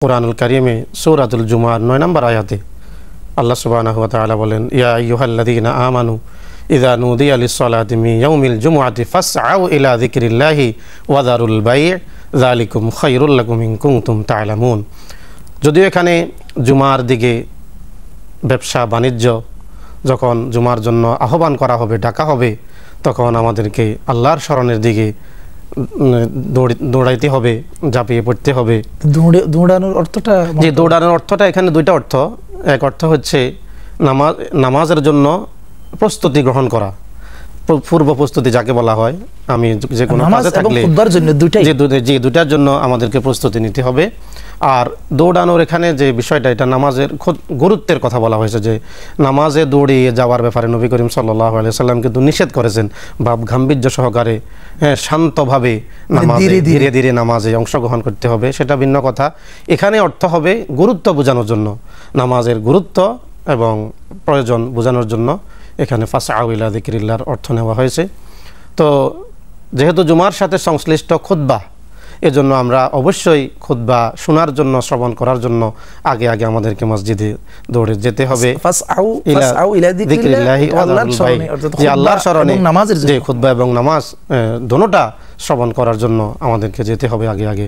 কুরআনুল কারীমে সূরাতুল জুমার ৯ নম্বর আয়াতে আল্লাহ সুবহানাহু ওয়া তাআলা বলেন, ইয়া আইয়ুহাল্লাযীনা আমানু ইযা নুদিয়া লিস-সালাতি মিন ইয়াউমিল জুমআতি ফাসআউ ইলা যিকরিল্লাহি ওয়া যারুল বাই' যালিকুম খায়রুল লাকুম ইন কুনতুম তা'লামুন। যদিও এখানে জুমার দিকে ব্যবসা বাণিজ্য যখন জুমার জন্য আহ্বান করা হবে, ডাকা হবে, তখন আমাদেরকে আল্লাহর স্মরণের দিকে দৌড়াইতে হবে, ঝাঁপিয়ে পড়তে হবে। দৌড়ানোর অর্থটা, যে দৌড়ানোর অর্থটা এখানে দুইটা অর্থ। এক অর্থ হচ্ছে নামাজের জন্য প্রস্তুতি গ্রহণ করা, পূর্ব প্রস্তুতি যাকে বলা হয়। আমি যে কোনো কাজে থাকলে যে দুটার জন্য আমাদেরকে প্রস্তুতি নিতে হবে। আর দৌড়ানোর এখানে যে বিষয়টা, এটা নামাজের গুরুত্বের কথা বলা হয়েছে, যে নামাজে দৌড়িয়ে যাওয়ার ব্যাপারে নবী করিম সাল্লাল্লাহু আলাইহি সাল্লাম কিন্তু নিষেধ করেছেন। ভাব গাম্ভীর্য সহকারে, শান্তভাবে ধীরে ধীরে নামাজে অংশগ্রহণ করতে হবে, সেটা ভিন্ন কথা। এখানে অর্থ হবে গুরুত্ব বোঝানোর জন্য, নামাজের গুরুত্ব এবং প্রয়োজন বোঝানোর জন্য এখানে ফাসআউ ইলা যিকরিল্লাহর অর্থ নেওয়া হয়েছে। তো যেহেতু জুমার সাথে সংশ্লিষ্ট খুতবা, এজন্য আমরা অবশ্যই খুতবা শোনার জন্য, শ্রবণ করার জন্য আগে আমাদেরকে মসজিদে দৌড়ে যেতে হবে। ফাসআউ ইলা যিকরিল্লাহি, আল্লাহর স্মরণে যে খুতবা এবং নামাজ দোনোটা শ্রবণ করার জন্য আমাদেরকে যেতে হবে আগে।